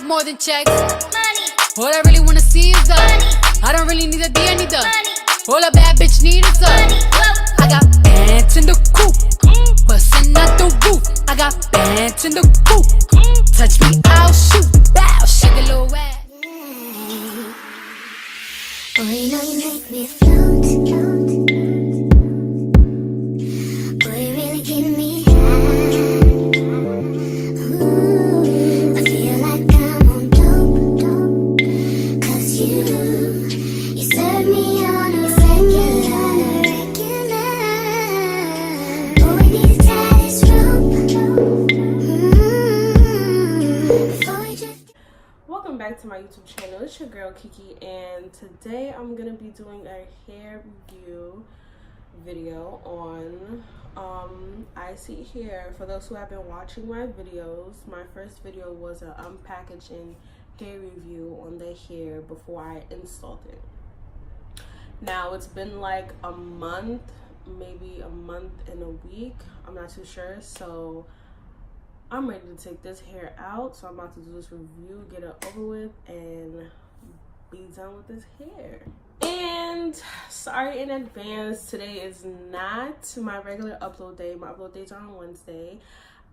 more than checks. Money. All I really wanna see is the money. I don't really need a D, I need the money. All a bad bitch need is the money. I got bands in the coop, bustin' out the roof. I got bands in the coop. Touch me, I'll shoot. Bow, shake a little ass. Boy, you know you make me float. Boy, you really give me high. Ooh, I feel like I'm on dope. Cause you serve me on a regular. Boy, we need to tie this rope. Before we just... Welcome back to my YouTube channel. It's your girl Kiki, and today I'm gonna be doing a hair review video on Isee Hair. For those who have been watching my videos, my first video was an unpackaging hair review on the hair before I installed it. Now it's been like a month, maybe a month and a week, I'm not too sure, so I'm ready to take this hair out. So I'm about to do this review, get it over with, and be done with this hair. And sorry in advance, today is not my regular upload day. My upload days are on Wednesday.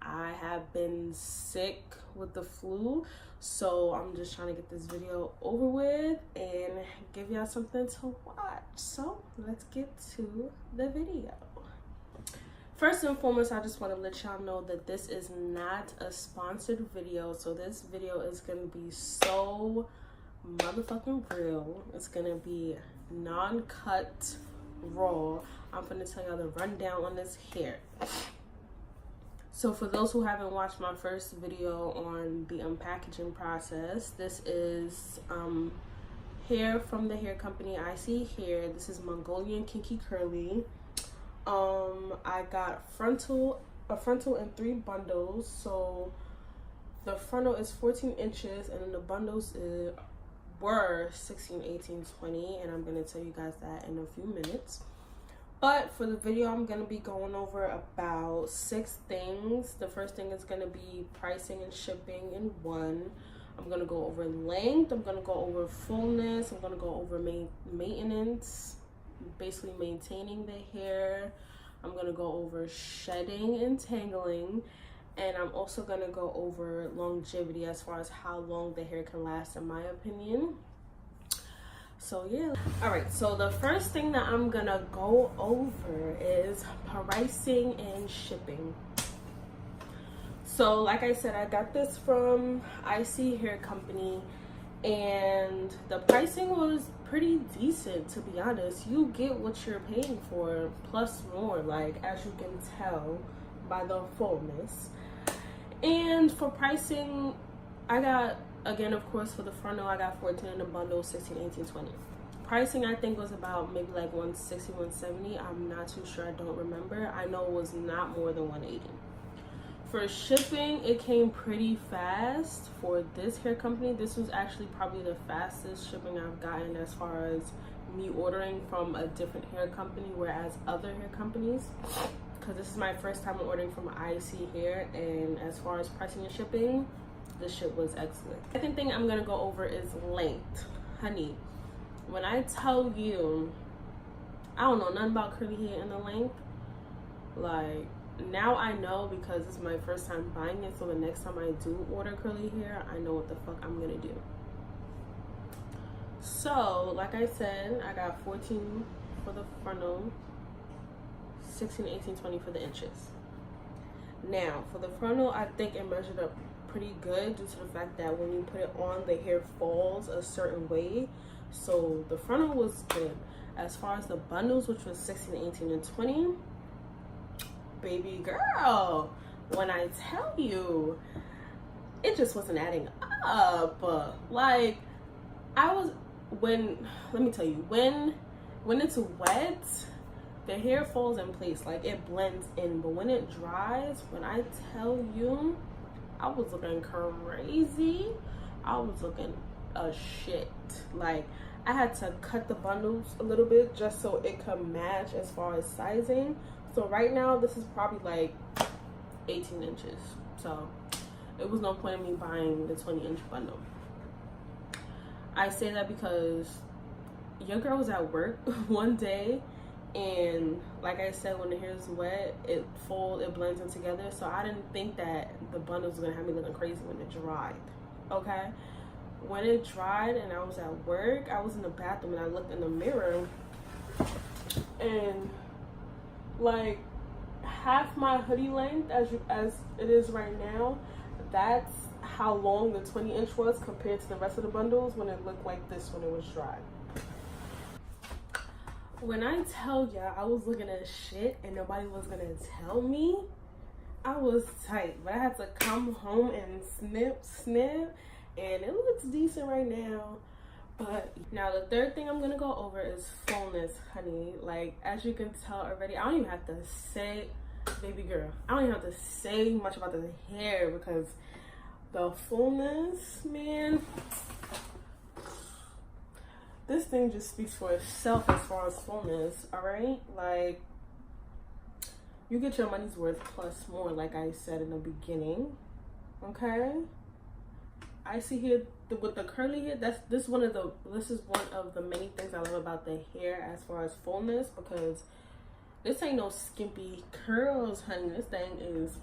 I have been sick with the flu, so I'm just trying to get this video over with and give y'all something to watch. So let's get to the video. First and foremost, I just want to let y'all know that this is not a sponsored video. So this video is going to be so motherfucking real. It's going to be non-cut, raw. I'm going to tell y'all the rundown on this hair. So for those who haven't watched my first video on the unpackaging process, this is hair from the hair company Isee Hair. This is Mongolian Kinky Curly. I got a frontal in 3 bundles. So the frontal is 14 inches and then the bundles were 16, 18, 20, and I'm going to tell you guys that in a few minutes. But for the video, I'm going to be going over about 6 things. The first thing is going to be pricing and shipping in one. I'm going to go over length. I'm going to go over fullness. I'm going to go over maintenance, basically maintaining the hair. I'm going to go over shedding and tangling. And I'm also going to go over longevity as far as how long the hair can last, in my opinion. So yeah, all right, so the first thing that I'm gonna go over is pricing and shipping. So like I said, I got this from Isee Hair Company, and the pricing was pretty decent, to be honest. You get what you're paying for plus more, like, as you can tell by the fullness. And for pricing, I got, again, of course, for the frontal, I got 14 in the bundle, 16, 18, 20. Pricing, I think, was about maybe like 160, 170. I'm not too sure. I don't remember. I know it was not more than 180. For shipping, it came pretty fast for this hair company. This was actually probably the fastest shipping I've gotten as far as me ordering from a different hair company, whereas other hair companies, because this is my first time ordering from Isee Hair, and as far as pricing and shipping, this shit was excellent. Second thing I'm gonna go over is length. Honey, when I tell you I don't know nothing about curly hair and the length, like, now I know because it's my first time buying it, so the next time I do order curly hair, I know what the fuck I'm gonna do. So like I said, I got 14 for the frontal, 16, 18, 20 for the inches. Now for the frontal, I think it measured up pretty good due to the fact that when you put it on, the hair falls a certain way. So the frontal was good. As far as the bundles, which was 16, 18, and 20, baby girl, when I tell you, it just wasn't adding up. Like, let me tell you, when it's wet, the hair falls in place, like it blends in. But when it dries, when I tell you, I was looking crazy. I was looking a shit. Like, I had to cut the bundles a little bit just so it could match as far as sizing. So right now, this is probably like 18 inches. So it was no point in me buying the 20-inch bundle. I say that because your girl was at work one day, and like I said, when the hair is wet, it blends in together. So I didn't think that the bundle was gonna have me looking crazy when it dried. Okay, when it dried and I was at work, I was in the bathroom and I looked in the mirror, and like half my hoodie length as it is right now, that's how long the 20-inch was compared to the rest of the bundles when it looked like this when it was dry. When I tell y'all I was looking at shit and nobody was gonna tell me, I was tight. But I had to come home and snip, and it looks decent right now. But now the third thing I'm gonna go over is fullness, honey. Like, as you can tell already, I don't even have to say, baby girl, I don't even have to say much about the hair, because the fullness, man, this thing just speaks for itself as far as fullness. All right, like, you get your money's worth plus more, like I said in the beginning. Okay, Isee Hair with the curly hair, this is one of the many things I love about the hair as far as fullness, because this ain't no skimpy curls, honey. This thing is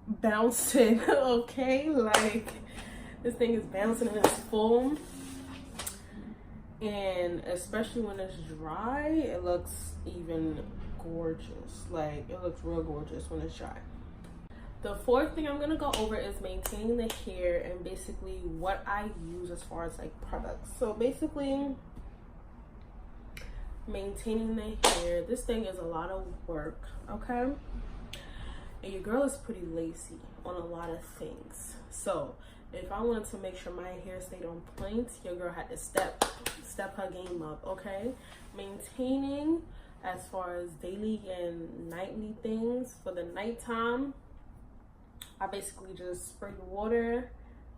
bouncing. Okay, like, this thing is bouncing and it's full. And especially when it's dry, it looks even gorgeous. Like, it looks real gorgeous when it's dry. The fourth thing I'm gonna go over is maintaining the hair, and basically what I use as far as like products. So basically, maintaining the hair, this thing is a lot of work, okay? And your girl is pretty lazy on a lot of things. So if I wanted to make sure my hair stayed on point, your girl had to step her game up, okay? Maintaining as far as daily and nightly things. For the nighttime, I basically just spray the water,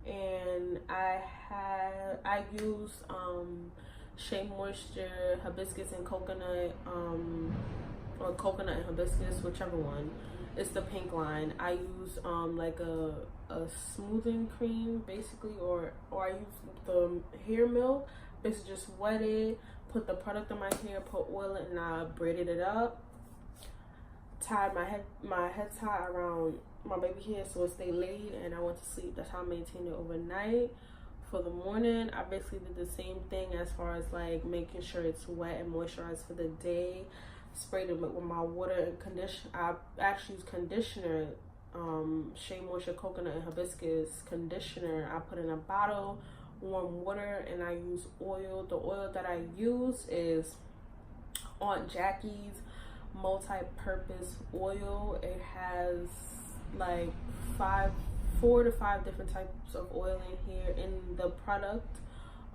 and I use Shea Moisture hibiscus and coconut, or coconut and hibiscus, whichever one. It's the pink line. I use like a smoothing cream basically, or I use the hair milk. Basically just wet it, put the product on my hair, put oil in, and I braided it up. Tied my head tie around my baby hair so it stayed laid, and I went to sleep. That's how I maintained it overnight. For the morning, I basically did the same thing as far as like making sure it's wet and moisturized for the day. Sprayed it with my water and condition. I actually use conditioner, Shea Moisture coconut and hibiscus conditioner. I put in a bottle, warm water, and I use oil. The oil that I use is Aunt Jackie's multi-purpose oil. It has like 4 to 5 different types of oil in here in the product.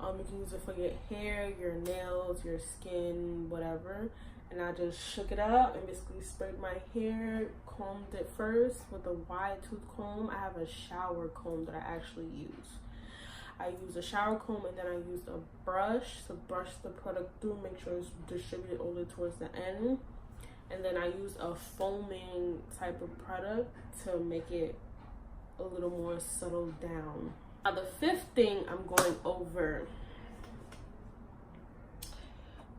You can use it for your hair, your nails, your skin, whatever. And I just shook it up and basically sprayed my hair, combed it first with a wide tooth comb. I have a shower comb that I actually use. I use a shower comb, and then I use a brush to brush the product through, make sure it's distributed only towards the end. And then I use a foaming type of product to make it a little more settled down. Now the fifth thing I'm going over,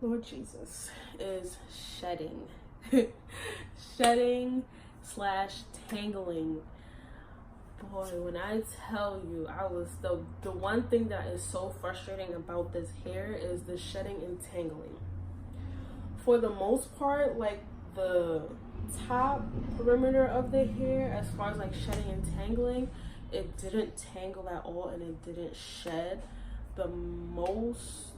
Lord Jesus, is shedding. Shedding / tangling. Boy, when I tell you, the one thing that is so frustrating about this hair is the shedding and tangling. For the most part, like the top perimeter of the hair, as far as like shedding and tangling, it didn't tangle at all, and it didn't shed. The most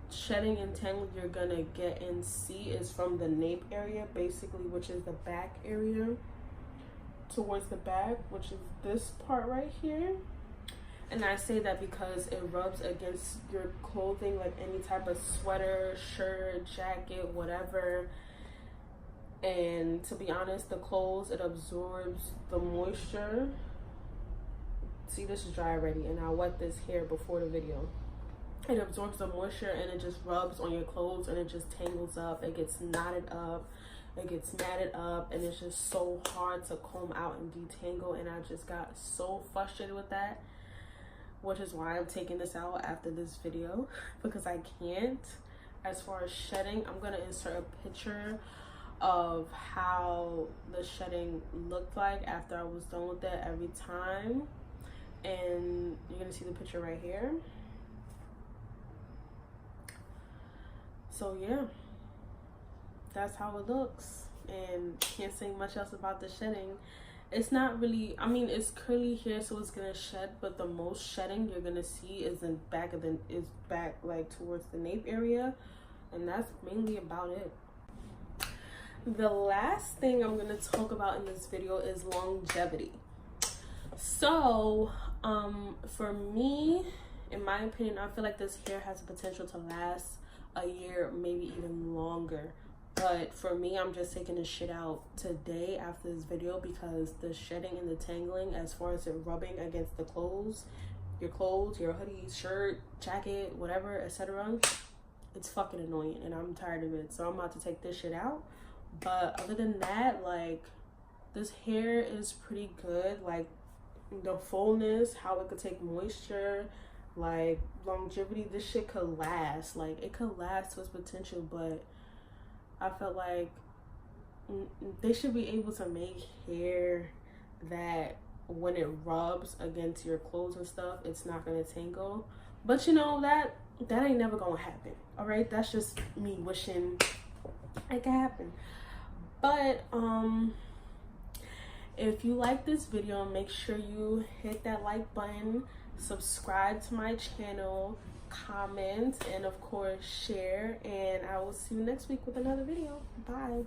shedding and tangling you're gonna get and see is from the nape area, basically, which is the back area, towards the back, which is this part right here. And I say that because it rubs against your clothing, like any type of sweater, shirt, jacket, whatever. And to be honest, the clothes, it absorbs the moisture. See, this is dry already, and I wet this hair before the video. It absorbs the moisture, and it just rubs on your clothes, and it just tangles up. It gets knotted up, it gets matted up, and it's just so hard to comb out and detangle, and I just got so frustrated with that, which is why I'm taking this out after this video, because I can't. As far as shedding, I'm gonna insert a picture of how the shedding looked like after I was done with it every time, and you're gonna see the picture right here. So yeah, that's how it looks, and can't say much else about the shedding. It's not really, I mean, it's curly here, so it's gonna shed, but the most shedding you're gonna see is in back of the, is back like towards the nape area, and that's mainly about it. The last thing I'm gonna talk about in this video is longevity. So for me, in my opinion, I feel like this hair has the potential to last a year, maybe even longer. But for me, I'm just taking this shit out today after this video, because the shedding and the tangling, as far as it rubbing against the clothes, your hoodie, shirt, jacket, whatever, etc., it's fucking annoying, and I'm tired of it. So I'm about to take this shit out. But other than that, like, this hair is pretty good. Like, the fullness, how it could take moisture, like, longevity, this shit could last. Like, it could last to its potential, but I felt like they should be able to make hair that when it rubs against your clothes and stuff, it's not gonna tangle. But you know, that ain't never gonna happen. All right, that's just me wishing it could happen. But if you like this video, make sure you hit that like button, subscribe to my channel, comment, and of course share, and I will see you next week with another video. Bye.